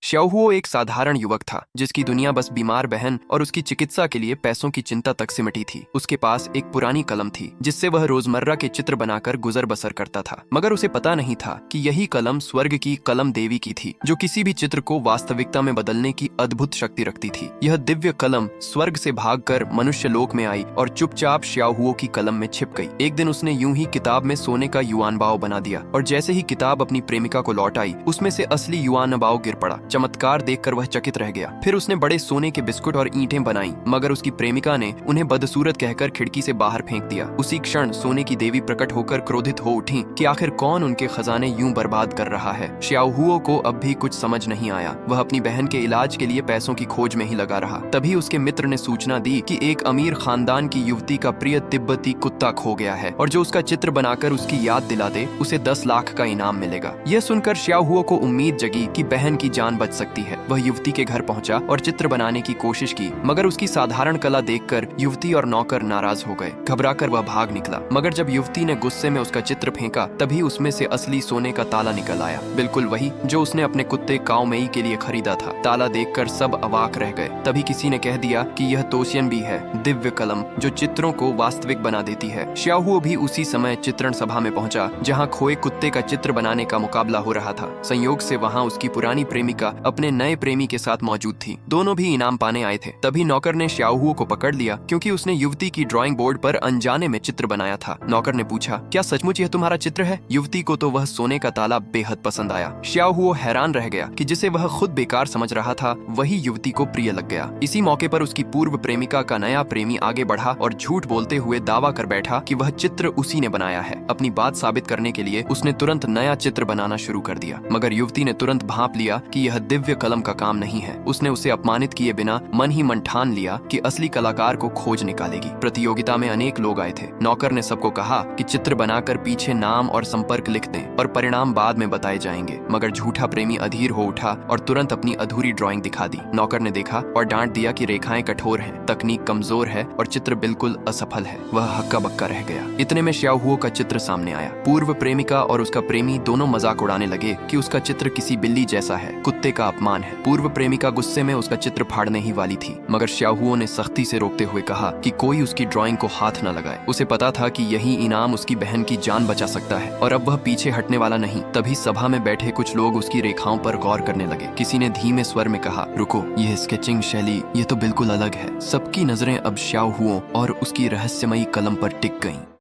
श्याओहुओ एक साधारण युवक था जिसकी दुनिया बस बीमार बहन और उसकी चिकित्सा के लिए पैसों की चिंता तक सिमटी थी। उसके पास एक पुरानी कलम थी जिससे वह रोजमर्रा के चित्र बनाकर गुजर बसर करता था, मगर उसे पता नहीं था कि यही कलम स्वर्ग की कलम देवी की थी, जो किसी भी चित्र को वास्तविकता में बदलने की अद्भुत शक्ति रखती थी। यह दिव्य कलम स्वर्ग से भागकर मनुष्य लोक में आई और चुपचाप श्याओहुओ की कलम में छिप गई। एक दिन उसने यूं ही किताब में सोने का युआनबाओ बना दिया और जैसे ही किताब अपनी प्रेमिका को लौट आई, उसमें से असली युआनबाओ गिर पड़ा। चमत्कार देखकर वह चकित रह गया। फिर उसने बड़े सोने के बिस्कुट और ईंटें बनाई, मगर उसकी प्रेमिका ने उन्हें बदसूरत कहकर खिड़की से बाहर फेंक दिया। उसी क्षण सोने की देवी प्रकट होकर क्रोधित हो उठी कि आखिर कौन उनके खजाने यूं बर्बाद कर रहा है। श्याओहुओ को अब भी कुछ समझ नहीं आया। वह अपनी बहन के इलाज के लिए पैसों की खोज में ही लगा रहा। तभी उसके मित्र ने सूचना दी कि एक अमीर खानदान की युवती का प्रिय तिब्बती कुत्ता खो गया है और जो उसका चित्र बनाकर उसकी याद दिला दे, उसे 10 लाख का इनाम मिलेगा। यह सुनकर श्याओहुओ को उम्मीद जगी कि बहन की जान बच सकती है। वह युवती के घर पहुंचा और चित्र बनाने की कोशिश की, मगर उसकी साधारण कला देखकर युवती और नौकर नाराज हो गए। घबराकर वह भाग निकला, मगर जब युवती ने गुस्से में उसका चित्र फेंका, तभी उसमें से असली सोने का ताला निकल आया, बिल्कुल वही जो उसने अपने कुत्ते काओमेई के लिए खरीदा था। ताला देखकर सब अवाक रह गए। तभी किसी ने कह दिया कि यह तोशियन भी है, दिव्य कलम जो चित्रों को वास्तविक बना देती है। श्याओहुओ भी उसी समय चित्रण सभा में पहुंचा जहां खोए कुत्ते का चित्र बनाने का मुकाबला हो रहा था। संयोग से वहां उसकी पुरानी प्रेमिका अपने नए प्रेमी के साथ मौजूद थी। दोनों भी इनाम पाने आए थे। तभी नौकर ने श्याओहुओ को पकड़ लिया क्योंकि उसने युवती की ड्राइंग बोर्ड पर अनजाने में चित्र बनाया था। नौकर ने पूछा, क्या सचमुच यह तुम्हारा चित्र है? युवती को तो वह सोने का ताला बेहद पसंद आया। श्याओहुओ हैरान रह गया कि जिसे वह खुद बेकार समझ रहा था, वही युवती को प्रिय लग गया। इसी मौके पर उसकी पूर्व प्रेमिका का नया प्रेमी आगे बढ़ा और झूठ बोलते हुए दावा कर बैठा कि वह चित्र उसी ने बनाया है। अपनी बात साबित करने के लिए उसने तुरंत नया चित्र बनाना शुरू कर दिया, मगर युवती ने तुरंत भांप लिया कि यह दिव्य कलम का काम नहीं है। उसने उसे अपमानित किए बिना मन ही मन ठान लिया कि असली कलाकार को खोज निकालेगी। प्रतियोगिता में अनेक लोग आए थे। नौकर ने सबको कहा कि चित्र बनाकर पीछे नाम और संपर्क लिख दें और परिणाम बाद में बताए जाएंगे, मगर झूठा प्रेमी अधीर हो उठा और तुरंत अपनी अधूरी ड्राइंग दिखा दी। नौकर ने देखा और डांट दिया कि रेखाएं कठोर हैं, तकनीक कमजोर है और चित्र बिल्कुल असफल है। वह हक्का बक्का रह गया। इतने में श्याओहुओ का चित्र सामने आया। पूर्व प्रेमिका और उसका प्रेमी दोनों मजाक उड़ाने लगे कि उसका चित्र किसी बिल्ली जैसा है, कुत्ते का अपमान है। पूर्व प्रेमिका गुस्से में उसका चित्र फाड़ने ही वाली थी, मगर श्याओहुओ ने सख्ती से रोकते हुए कहा कि कोई उसकी ड्राइंग को हाथ न लगाए। उसे पता था कि यही इनाम उसकी बहन की जान बचा सकता है और अब वह पीछे हटने वाला नहीं। तभी सभा में बैठे कुछ लोग उसकी रेखाओं पर गौर करने लगे। किसी ने धीमे स्वर में कहा, रुको, यह स्केचिंग शैली ये तो बिल्कुल अलग है। सबकी नजरें अब श्याओहुओ और उसकी रहस्यमयी कलम पर टिक गईं।